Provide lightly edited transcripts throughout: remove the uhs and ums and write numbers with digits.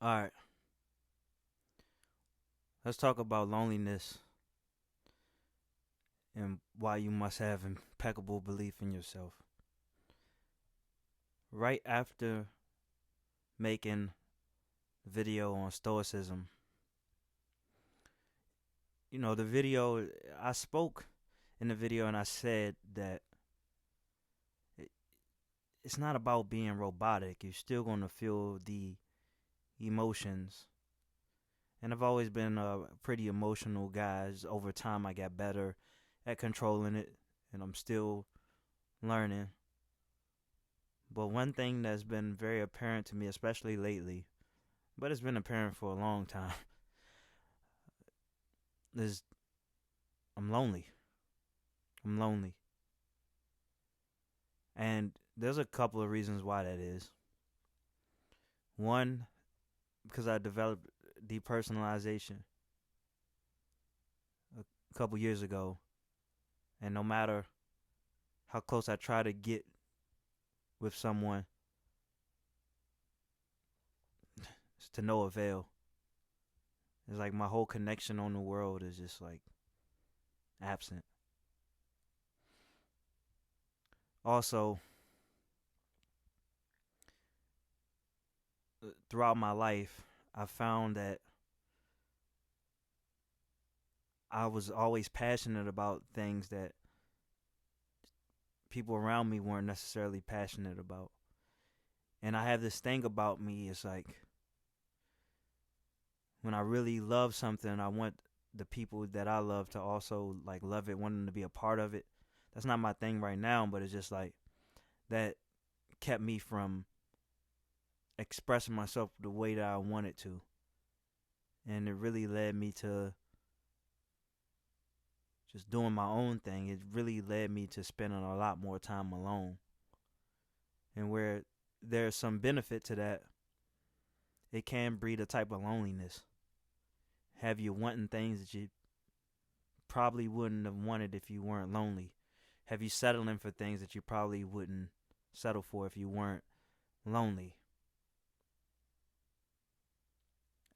All right, let's talk about loneliness and why you must have impeccable belief in yourself. Right after making the video on stoicism, the video, I spoke in the video and I said that it, it's not about being robotic. You're still going to feel the emotions. And I've always been a pretty emotional guy. Over time, I got better at controlling it, and I'm still learning. But one thing that's been very apparent to me, especially lately, but it's been apparent for a long time, is I'm lonely. I'm lonely. And there's a couple of reasons why that is. One, because I developed depersonalization a couple years ago. And no matter how close I try to get with someone, it's to no avail. It's like my whole connection on the world is just like absent. Also, throughout my life, I found that I was always passionate about things that people around me weren't necessarily passionate about. And I have this thing about me, it's like when I really love something, I want the people that I love to also like love it, want them to be a part of it. That's not my thing right now, but it's just like that kept me from expressing myself the way that I wanted to. And it really led me to just doing my own thing. It really led me to spending a lot more time alone. And where there's some benefit to that, it can breed a type of loneliness. Have you wanting things that you probably wouldn't have wanted if you weren't lonely? Have you settling for things that you probably wouldn't settle for if you weren't lonely?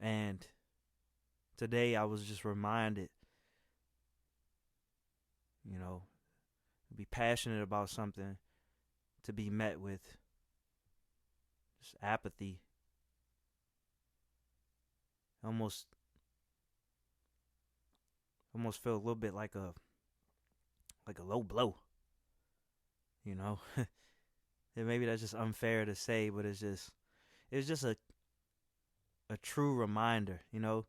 And today I was just reminded, you know, to be passionate about something, to be met with just apathy, almost almost feel a little bit like a low blow, you know. And maybe that's just unfair to say, but it's just a true reminder, you know.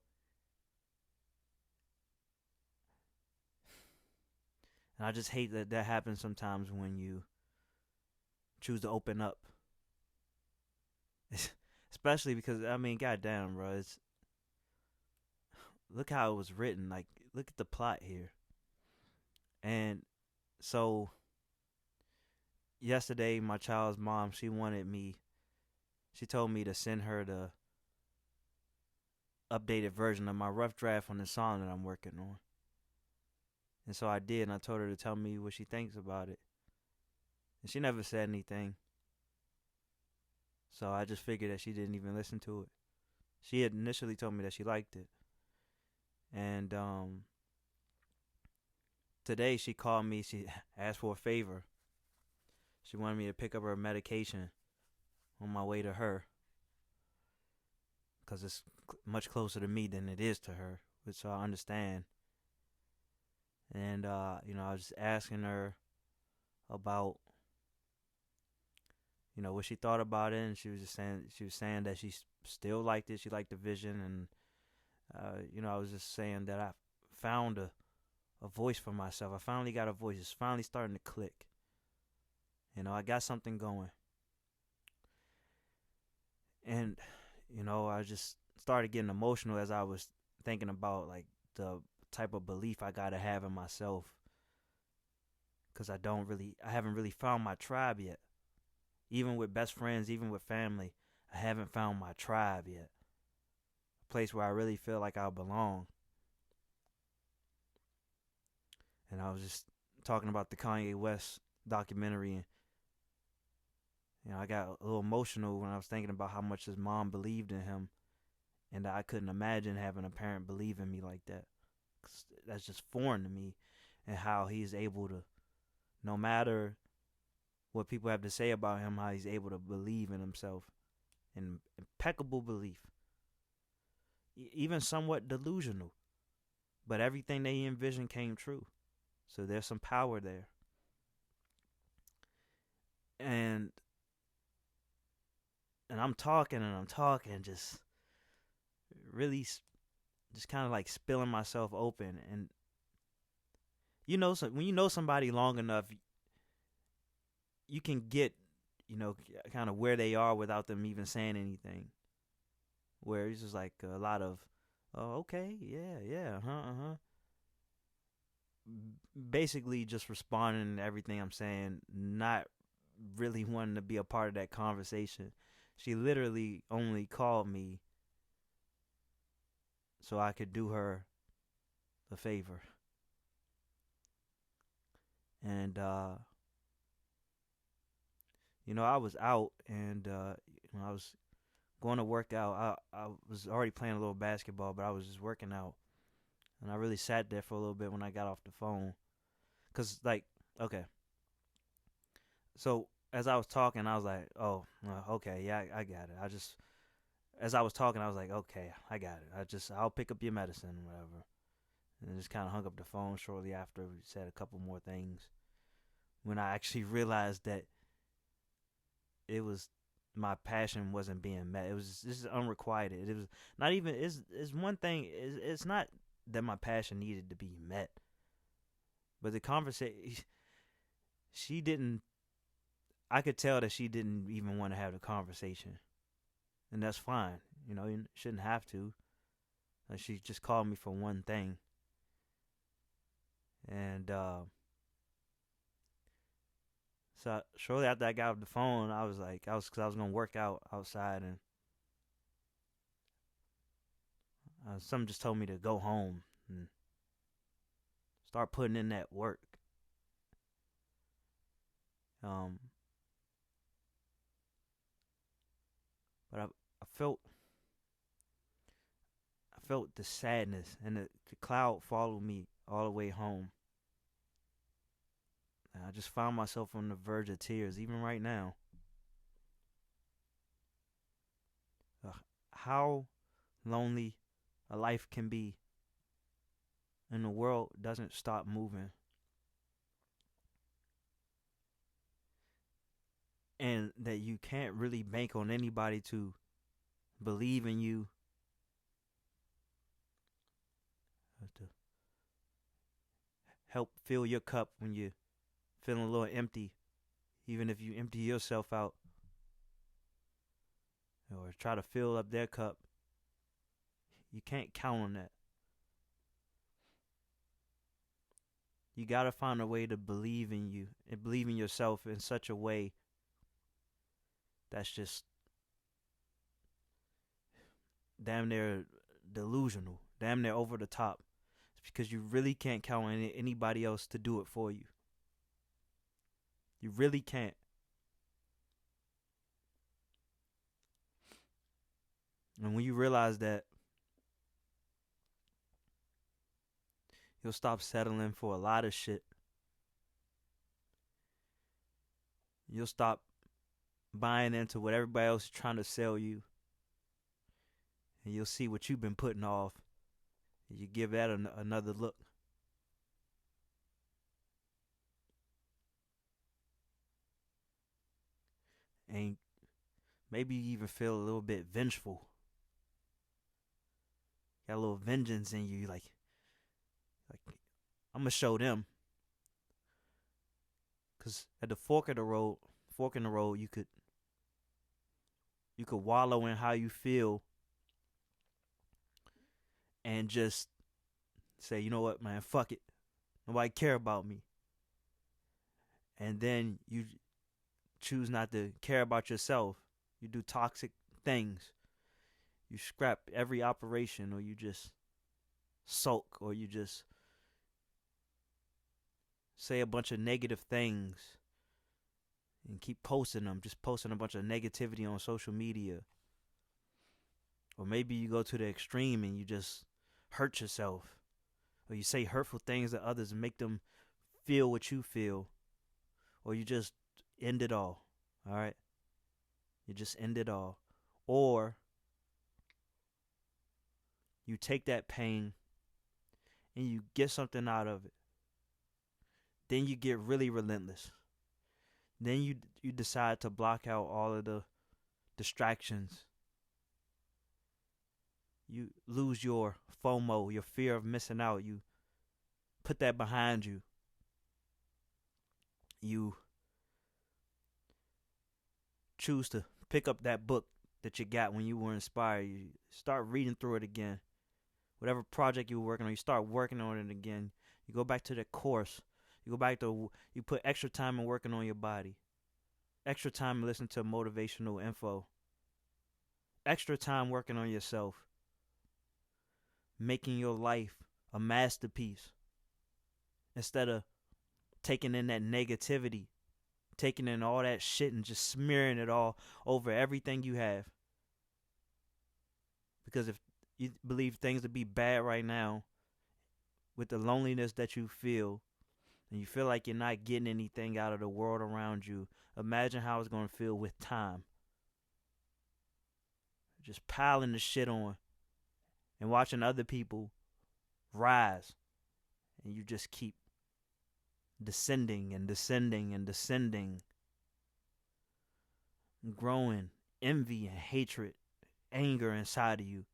And I just hate that that happens sometimes when you choose to open up. Especially because I mean, goddamn, bro, it's look how it was written. Like, look at the plot here. And so yesterday, my child's mom, she told me to send her the updated version of my rough draft on the song that I'm working on. And so I did, and I told her to tell me what she thinks about it. And she never said anything. So I just figured that she didn't even listen to it. She had initially told me that she liked it. And today she called me, she asked for a favor. She wanted me to pick up her medication on my way to her because it's much closer to me than it is to her, which I understand. And I was just asking her about what she thought about it, and she was saying that she still liked it. She liked the vision, and I was just saying that I found a voice for myself. I finally got a voice. It's finally starting to click. I got something going, and I just started getting emotional as I was thinking about like the type of belief I gotta have in myself, because I haven't really found my tribe yet. Even with best friends, even with family, I haven't found my tribe yet. A place where I really feel like I belong. And I was just talking about the Kanye West documentary, and I got a little emotional when I was thinking about how much his mom believed in him, And I couldn't imagine having a parent believe in me like that. 'Cause that's just foreign to me, and how he's able to, no matter what people have to say about him, how he's able to believe in himself. In impeccable belief. Even somewhat delusional. But everything that he envisioned came true. So there's some power there. And I'm talking and I'm talking, just really just kind of like spilling myself open. And so when you know somebody long enough, you can get, kind of where they are without them even saying anything. Where it's just like a lot of, oh, okay, yeah, uh-huh. Basically just responding to everything I'm saying, not really wanting to be a part of that conversation. She literally only called me so I could do her a favor. And I was out, and I was going to work out. I was already playing a little basketball, but I was just working out. And I really sat there for a little bit when I got off the phone. Because, okay. So, as I was talking, I was like, oh, okay, yeah, I got it. As I was talking, I was like, okay, I got it. I'll pick up your medicine, whatever. And just kind of hung up the phone shortly after we said a couple more things. When I actually realized that it was, my passion wasn't being met. It was just unrequited. It was not even, it's one thing, it's not that my passion needed to be met. But the conversation, she didn't, I could tell that she didn't even want to have the conversation. And that's fine. You shouldn't have to. She just called me for one thing. And so shortly after I got off the phone, I was because I was going to work out outside, and something just told me to go home and start putting in that work. But I felt the sadness, and the cloud followed me all the way home. And I just found myself on the verge of tears, even right now. How lonely a life can be, and the world doesn't stop moving. And that you can't really bank on anybody to believe in you, to help fill your cup when you're feeling a little empty, even if you empty yourself out, or try to fill up their cup. You can't count on that. You gotta find a way to believe in you and believe in yourself in such a way that's just damn near delusional, damn near over the top. It's because you really can't count on anybody else to do it for you. You really can't. And when you realize that, you'll stop settling for a lot of shit. You'll stop buying into what everybody else is trying to sell you. And you'll see what you've been putting off. And you give that another look. And maybe you even feel a little bit vengeful. Got a little vengeance in you, like I'm gonna show them. Cause at the fork in the road, you could wallow in how you feel, and just say, you know what, man, fuck it, nobody care about me. And then you choose not to care about yourself. You do toxic things. You scrap every operation, or you just sulk, or you just say a bunch of negative things and keep posting them, just posting a bunch of negativity on social media. Or Or maybe you go to the extreme and you just hurt yourself. Or you say hurtful things to others and make them feel what you feel. Or you just end it all. All right? You just end it all. Or you take that pain and you get something out of it. Then you get really relentless. Then you decide to block out all of the distractions. You lose your FOMO, your fear of missing out. You put that behind you. You choose to pick up that book that you got when you were inspired. You start reading through it again. Whatever project you were working on, you start working on it again. You go back to the course. You put extra time in working on your body. Extra time listening to motivational info. Extra time working on yourself. Making your life a masterpiece. Instead of taking in that negativity. Taking in all that shit and just smearing it all over everything you have. Because if you believe things to be bad right now, with the loneliness that you feel, and you feel like you're not getting anything out of the world around you, imagine how it's going to feel with time. Just piling the shit on and watching other people rise, and you just keep descending and descending and descending, growing envy and hatred, anger inside of you,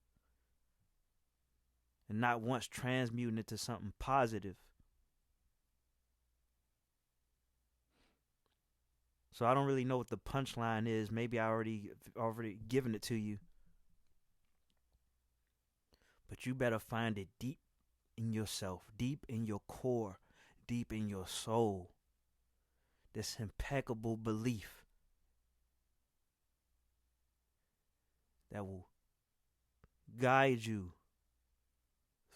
and not once transmuting it to something positive. So I don't really know what the punchline is. Maybe I already given it to you. But you better find it deep in yourself, deep in your core, deep in your soul. This impeccable belief that will guide you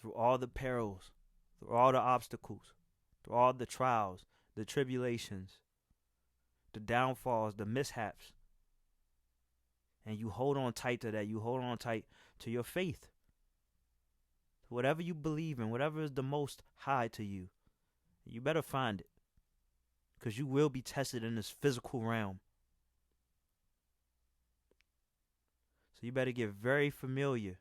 through all the perils, through all the obstacles, through all the trials, the tribulations, the downfalls, the mishaps. And you hold on tight to that. You hold on tight to your faith. Whatever you believe in, whatever is the most high to you, you better find it. Because you will be tested in this physical realm. So you better get very familiar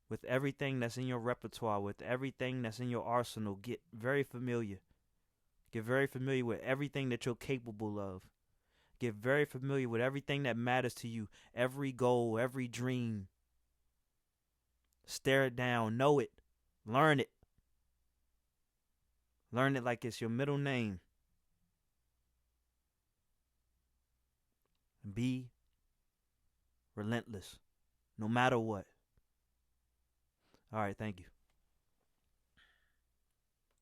with everything that's in your repertoire, with everything that's in your arsenal. Get very familiar. Get very familiar with everything that you're capable of. Get very familiar with everything that matters to you. Every goal, every dream. Stare it down. Know it. Learn it. Learn it like it's your middle name. Be relentless. No matter what. All right, thank you.